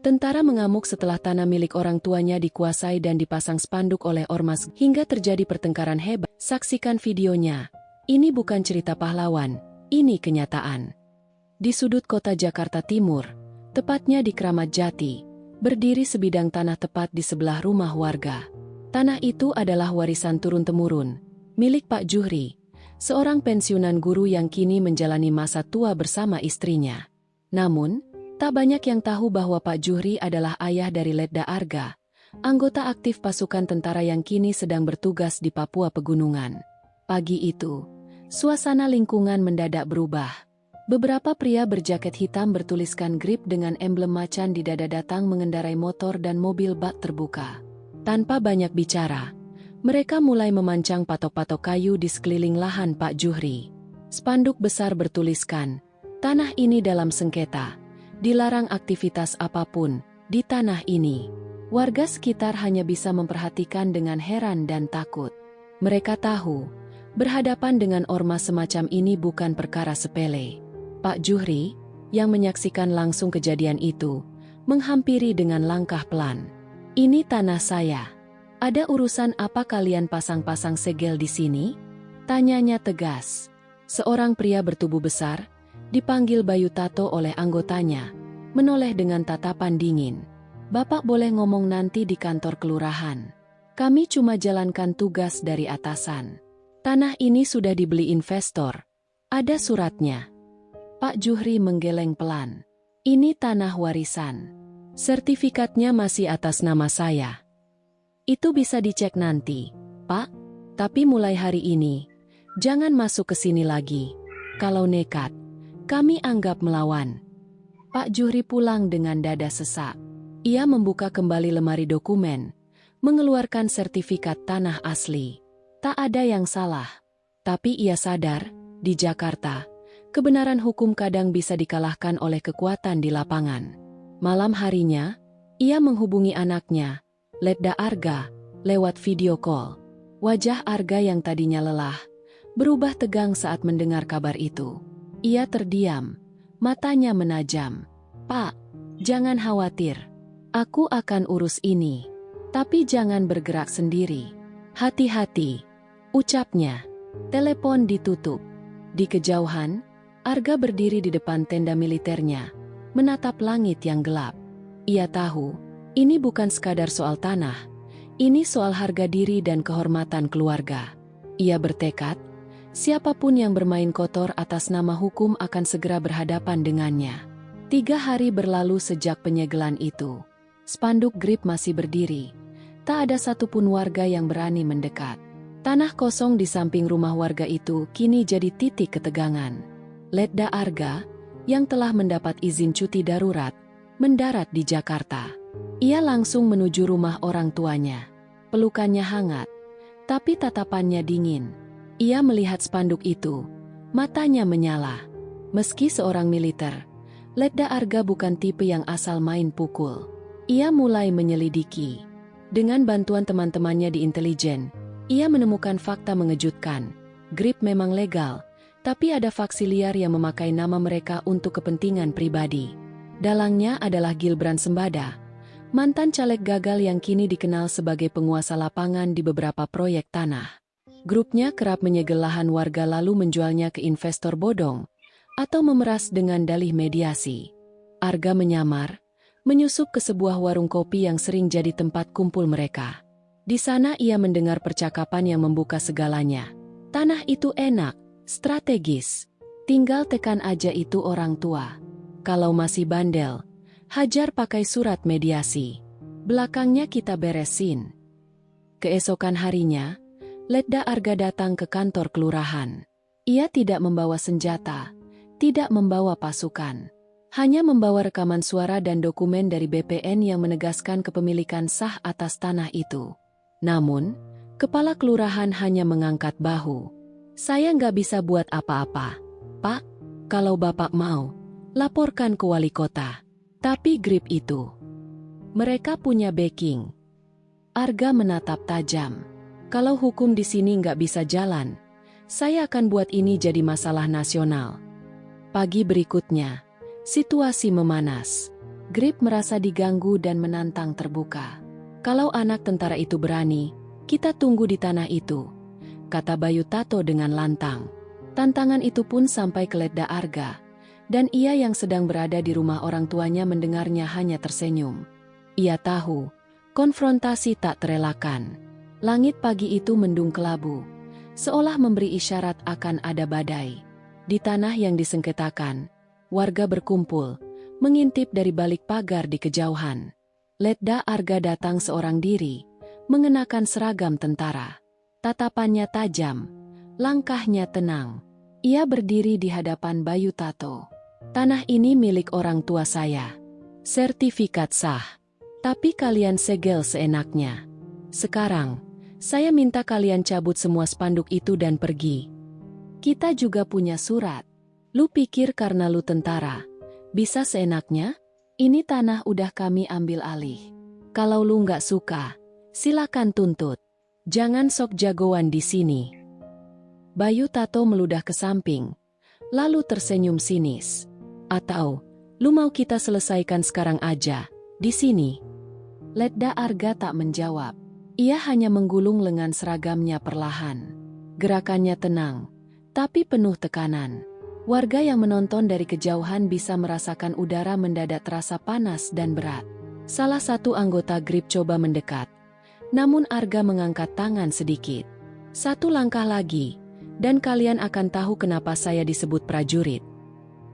Tentara mengamuk setelah tanah milik orang tuanya dikuasai dan dipasang spanduk oleh ormas hingga terjadi pertengkaran hebat. Saksikan videonya. Ini bukan cerita pahlawan, ini kenyataan. Di sudut kota Jakarta Timur, tepatnya di Kramat Jati, berdiri sebidang tanah tepat di sebelah rumah warga. Tanah itu adalah warisan turun-temurun, milik Pak Juhri, seorang pensiunan guru yang kini menjalani masa tua bersama istrinya. Namun, tak banyak yang tahu bahwa Pak Juhri adalah ayah dari Letda Arga, anggota aktif pasukan tentara yang kini sedang bertugas di Papua Pegunungan. Pagi itu, suasana lingkungan mendadak berubah. Beberapa pria berjaket hitam bertuliskan GRIP dengan emblem macan di dada datang mengendarai motor dan mobil bak terbuka. Tanpa banyak bicara, mereka mulai memancang patok-patok kayu di sekeliling lahan Pak Juhri. Spanduk besar bertuliskan, "Tanah ini dalam sengketa. Dilarang aktivitas apapun di tanah ini." Warga sekitar hanya bisa memperhatikan dengan heran dan takut. Mereka tahu, berhadapan dengan ormas semacam ini bukan perkara sepele. Pak Juhri, yang menyaksikan langsung kejadian itu, menghampiri dengan langkah pelan. "Ini tanah saya. Ada urusan apa kalian pasang-pasang segel di sini?" tanyanya tegas. Seorang pria bertubuh besar, dipanggil Bayu Tato oleh anggotanya, menoleh dengan tatapan dingin. "Bapak boleh ngomong nanti di kantor kelurahan. Kami cuma jalankan tugas dari atasan. Tanah ini sudah dibeli investor. Ada suratnya." Pak Juhri menggeleng pelan. "Ini tanah warisan. Sertifikatnya masih atas nama saya. Itu bisa dicek nanti, Pak. Tapi mulai hari ini, jangan masuk ke sini lagi. Kalau nekat, kami anggap melawan." Pak Juhri pulang dengan dada sesak. Ia membuka kembali lemari dokumen, mengeluarkan sertifikat tanah asli. Tak ada yang salah. Tapi ia sadar, di Jakarta, kebenaran hukum kadang bisa dikalahkan oleh kekuatan di lapangan. Malam harinya, ia menghubungi anaknya, Letda Arga, lewat video call. Wajah Arga yang tadinya lelah, berubah tegang saat mendengar kabar itu. Ia terdiam, matanya menajam. "Pak, jangan khawatir. Aku akan urus ini. Tapi jangan bergerak sendiri. Hati-hati," ucapnya. Telepon ditutup. Di kejauhan, Arga berdiri di depan tenda militernya, menatap langit yang gelap. Ia tahu, ini bukan sekadar soal tanah, ini soal harga diri dan kehormatan keluarga. Ia bertekad, siapapun yang bermain kotor atas nama hukum akan segera berhadapan dengannya. 3 hari berlalu sejak penyegelan itu. Spanduk GRIP masih berdiri. Tak ada satupun warga yang berani mendekat. Tanah kosong di samping rumah warga itu kini jadi titik ketegangan. Letda Arga, yang telah mendapat izin cuti darurat, mendarat di Jakarta. Ia langsung menuju rumah orang tuanya. Pelukannya hangat, tapi tatapannya dingin. Ia melihat spanduk itu, matanya menyala. Meski seorang militer, Letda Arga bukan tipe yang asal main pukul. Ia mulai menyelidiki. Dengan bantuan teman-temannya di intelijen, ia menemukan fakta mengejutkan. GRIP memang legal, tapi ada faksi liar yang memakai nama mereka untuk kepentingan pribadi. Dalangnya adalah Gilbran Sembada, mantan caleg gagal yang kini dikenal sebagai penguasa lapangan di beberapa proyek tanah. Grupnya kerap menyegel lahan warga lalu menjualnya ke investor bodong, atau memeras dengan dalih mediasi. Arga menyamar, menyusup ke sebuah warung kopi yang sering jadi tempat kumpul mereka. Di sana ia mendengar percakapan yang membuka segalanya. Tanah itu enak, strategis. Tinggal tekan aja itu orang tua. Kalau masih bandel, hajar pakai surat mediasi. Belakangnya kita beresin. Keesokan harinya, Letda Arga datang ke kantor kelurahan. Ia tidak membawa senjata, tidak membawa pasukan. Hanya membawa rekaman suara dan dokumen dari BPN yang menegaskan kepemilikan sah atas tanah itu. Namun, kepala kelurahan hanya mengangkat bahu. "Saya nggak bisa buat apa-apa, Pak. Kalau Bapak mau, laporkan ke wali kota." Tapi GRIP itu, mereka punya backing. Arga menatap tajam. "Kalau hukum di sini nggak bisa jalan, saya akan buat ini jadi masalah nasional." Pagi berikutnya, situasi memanas. Grip merasa diganggu dan menantang terbuka. Kalau anak tentara itu berani, kita tunggu di tanah itu, kata Bayu Tato dengan lantang. Tantangan itu pun sampai ke Ledda Arga, dan ia yang sedang berada di rumah orang tuanya mendengarnya hanya tersenyum. Ia tahu, konfrontasi tak terelakkan. Langit pagi itu mendung kelabu, seolah memberi isyarat akan ada badai. Di tanah yang disengketakan, warga berkumpul, mengintip dari balik pagar di kejauhan. Ledda Arga datang seorang diri, mengenakan seragam tentara. Tatapannya tajam, langkahnya tenang. Ia berdiri di hadapan Bayu Tato. Tanah ini milik orang tua saya. Sertifikat sah. Tapi kalian segel seenaknya. Sekarang, saya minta kalian cabut semua spanduk itu dan pergi. Kita juga punya surat. Lu pikir karena lu tentara, bisa seenaknya? Ini tanah udah kami ambil alih. Kalau lu nggak suka, silakan tuntut. Jangan sok jagoan di sini. Bayu Tato meludah ke samping, lalu tersenyum sinis. Atau, lu mau kita selesaikan sekarang aja, di sini? Ledda Arga tak menjawab. Ia hanya menggulung lengan seragamnya perlahan. Gerakannya tenang, tapi penuh tekanan. Warga yang menonton dari kejauhan bisa merasakan udara mendadak terasa panas dan berat. Salah satu anggota Grip coba mendekat, namun Arga mengangkat tangan sedikit. Satu langkah lagi, dan kalian akan tahu kenapa saya disebut prajurit.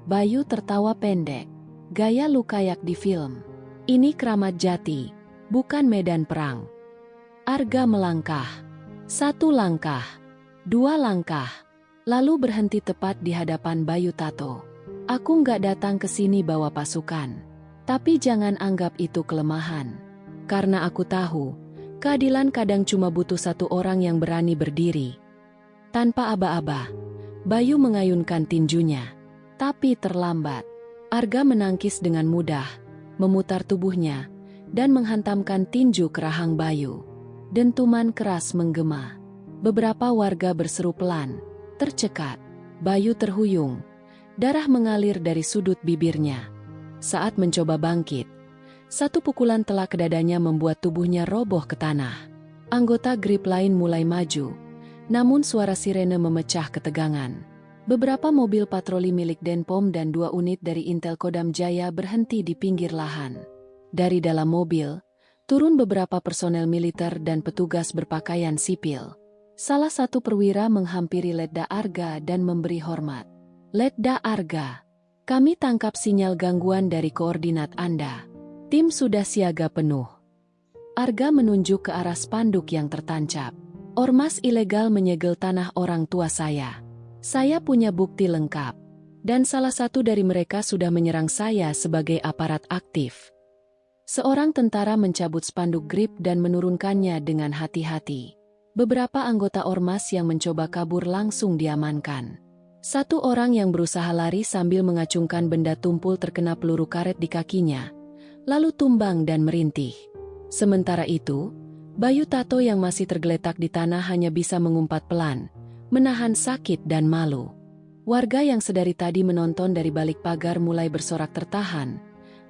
Bayu tertawa pendek. Gaya lu kayak di film. Ini Kramat Jati, bukan medan perang. Arga melangkah. Satu langkah, dua langkah, lalu berhenti tepat di hadapan Bayu Tato. Aku nggak datang ke sini bawa pasukan. Tapi jangan anggap itu kelemahan. Karena aku tahu, keadilan kadang cuma butuh satu orang yang berani berdiri. Tanpa aba-aba, Bayu mengayunkan tinjunya. Tapi terlambat. Arga menangkis dengan mudah, memutar tubuhnya, dan menghantamkan tinju ke rahang Bayu. Dentuman keras menggema. Beberapa warga berseru pelan, tercekat. Bayu terhuyung. Darah mengalir dari sudut bibirnya. Saat mencoba bangkit, satu pukulan telak ke dadanya membuat tubuhnya roboh ke tanah. Anggota Grip lain mulai maju, namun suara sirene memecah ketegangan. Beberapa mobil patroli milik Denpom dan 2 unit dari Intel Kodam Jaya berhenti di pinggir lahan. Dari dalam mobil, turun beberapa personel militer dan petugas berpakaian sipil. Salah satu perwira menghampiri Ledda Arga dan memberi hormat. Ledda Arga, kami tangkap sinyal gangguan dari koordinat Anda. Tim sudah siaga penuh. Arga menunjuk ke arah spanduk yang tertancap. Ormas ilegal menyegel tanah orang tua saya. Saya punya bukti lengkap. Dan salah satu dari mereka sudah menyerang saya sebagai aparat aktif. Seorang tentara mencabut spanduk Grip dan menurunkannya dengan hati-hati. Beberapa anggota ormas yang mencoba kabur langsung diamankan. Satu orang yang berusaha lari sambil mengacungkan benda tumpul terkena peluru karet di kakinya, lalu tumbang dan merintih. Sementara itu, Bayu Tato yang masih tergeletak di tanah hanya bisa mengumpat pelan, menahan sakit dan malu. Warga yang sedari tadi menonton dari balik pagar mulai bersorak tertahan,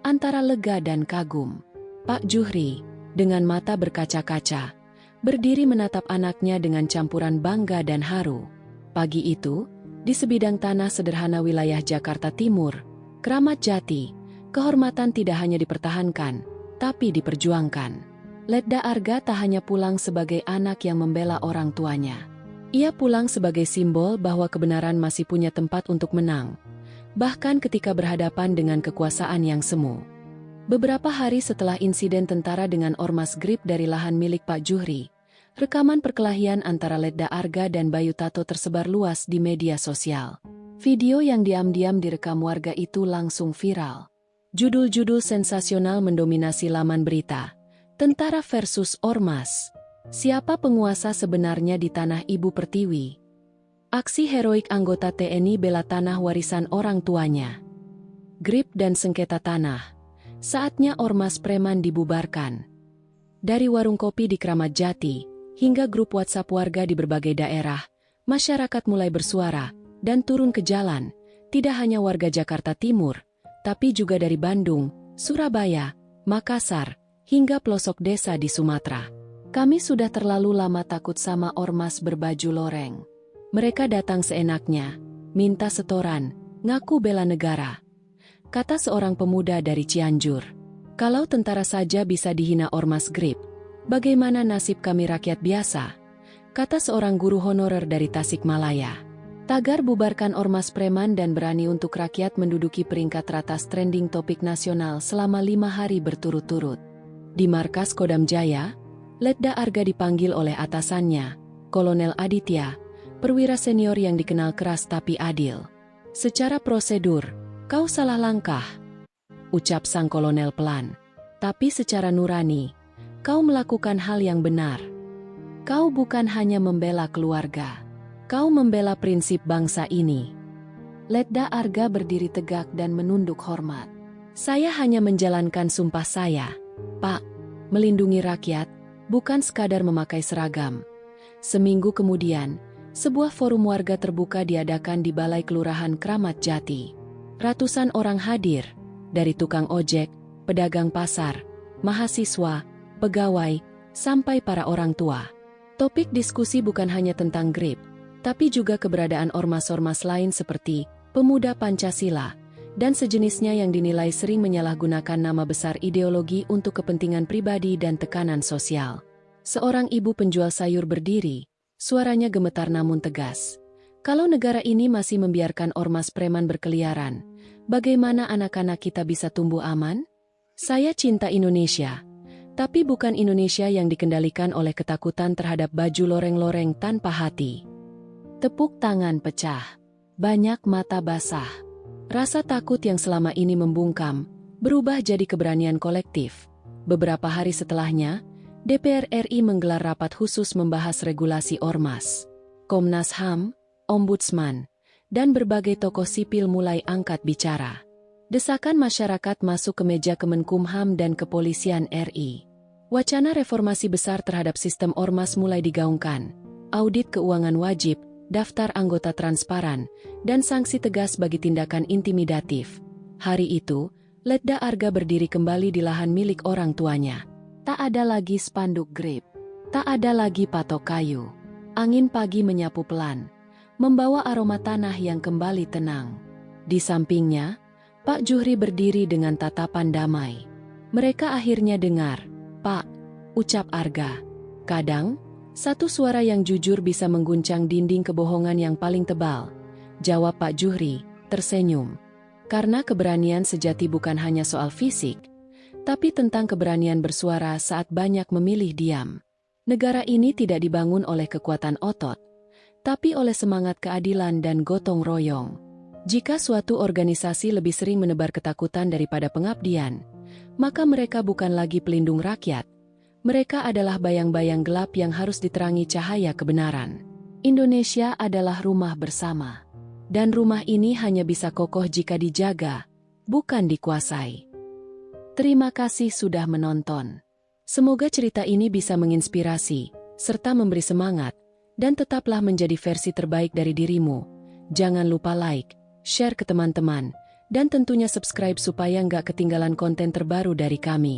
antara lega dan kagum. Pak Juhri, dengan mata berkaca-kaca, berdiri menatap anaknya dengan campuran bangga dan haru. Pagi itu, di sebidang tanah sederhana wilayah Jakarta Timur, Kramat Jati, kehormatan tidak hanya dipertahankan, tapi diperjuangkan. Ledda Arga tak hanya pulang sebagai anak yang membela orang tuanya. Ia pulang sebagai simbol bahwa kebenaran masih punya tempat untuk menang, bahkan ketika berhadapan dengan kekuasaan yang semu. Beberapa hari setelah insiden tentara dengan ormas Grip dari lahan milik Pak Juhri, rekaman perkelahian antara Ledda Arga dan Bayu Tato tersebar luas di media sosial. Video yang diam-diam direkam warga itu langsung viral. Judul-judul sensasional mendominasi laman berita. Tentara versus ormas. Siapa penguasa sebenarnya di tanah Ibu Pertiwi? Aksi heroik anggota TNI bela tanah warisan orang tuanya. Grip dan sengketa tanah. Saatnya ormas preman dibubarkan. Dari warung kopi di Kramat Jati, hingga grup WhatsApp warga di berbagai daerah, masyarakat mulai bersuara dan turun ke jalan. Tidak hanya warga Jakarta Timur, tapi juga dari Bandung, Surabaya, Makassar, hingga pelosok desa di Sumatera. Kami sudah terlalu lama takut sama ormas berbaju loreng. Mereka datang seenaknya, minta setoran, ngaku bela negara. Kata seorang pemuda dari Cianjur, kalau tentara saja bisa dihina ormas GRIP, bagaimana nasib kami rakyat biasa? Kata seorang guru honorer dari Tasikmalaya. Tagar bubarkan ormas preman dan berani untuk rakyat menduduki peringkat teratas trending topik nasional selama 5 hari berturut-turut. Di markas Kodam Jaya, Letda Arga dipanggil oleh atasannya, Kolonel Aditya, perwira senior yang dikenal keras tapi adil. Secara prosedur, kau salah langkah, ucap sang kolonel pelan. Tapi secara nurani, kau melakukan hal yang benar. Kau bukan hanya membela keluarga. Kau membela prinsip bangsa ini. Letda Arga berdiri tegak dan menunduk hormat. Saya hanya menjalankan sumpah saya, Pak. Melindungi rakyat, bukan sekadar memakai seragam. Seminggu kemudian, sebuah forum warga terbuka diadakan di Balai Kelurahan Kramat Jati. Ratusan orang hadir, dari tukang ojek, pedagang pasar, mahasiswa, pegawai, sampai para orang tua. Topik diskusi bukan hanya tentang GRIP, tapi juga keberadaan ormas-ormas lain seperti Pemuda Pancasila, dan sejenisnya yang dinilai sering menyalahgunakan nama besar ideologi untuk kepentingan pribadi dan tekanan sosial. Seorang ibu penjual sayur berdiri, suaranya gemetar namun tegas. Kalau negara ini masih membiarkan ormas preman berkeliaran, bagaimana anak-anak kita bisa tumbuh aman? Saya cinta Indonesia, tapi bukan Indonesia yang dikendalikan oleh ketakutan terhadap baju loreng-loreng tanpa hati. Tepuk tangan pecah. Banyak mata basah. Rasa takut yang selama ini membungkam, berubah jadi keberanian kolektif. Beberapa hari setelahnya, DPR RI menggelar rapat khusus membahas regulasi ormas. Komnas HAM, Ombudsman, dan berbagai tokoh sipil mulai angkat bicara. Desakan masyarakat masuk ke meja Kemenkumham dan Kepolisian RI. Wacana reformasi besar terhadap sistem ormas mulai digaungkan. Audit keuangan wajib, daftar anggota transparan, dan sanksi tegas bagi tindakan intimidatif. Hari itu, Letda Arga berdiri kembali di lahan milik orang tuanya. Tak ada lagi spanduk GRIP. Tak ada lagi patok kayu. Angin pagi menyapu pelan, membawa aroma tanah yang kembali tenang. Di sampingnya, Pak Juhri berdiri dengan tatapan damai. Mereka akhirnya dengar, "Pak," ucap Arga. Kadang, satu suara yang jujur bisa mengguncang dinding kebohongan yang paling tebal. Jawab Pak Juhri, tersenyum. Karena keberanian sejati bukan hanya soal fisik, tapi tentang keberanian bersuara saat banyak memilih diam. Negara ini tidak dibangun oleh kekuatan otot, tapi oleh semangat keadilan dan gotong royong. Jika suatu organisasi lebih sering menebar ketakutan daripada pengabdian, maka mereka bukan lagi pelindung rakyat. Mereka adalah bayang-bayang gelap yang harus diterangi cahaya kebenaran. Indonesia adalah rumah bersama. Dan rumah ini hanya bisa kokoh jika dijaga, bukan dikuasai. Terima kasih sudah menonton. Semoga cerita ini bisa menginspirasi, serta memberi semangat, dan tetaplah menjadi versi terbaik dari dirimu. Jangan lupa like, share ke teman-teman, dan tentunya subscribe supaya nggak ketinggalan konten terbaru dari kami.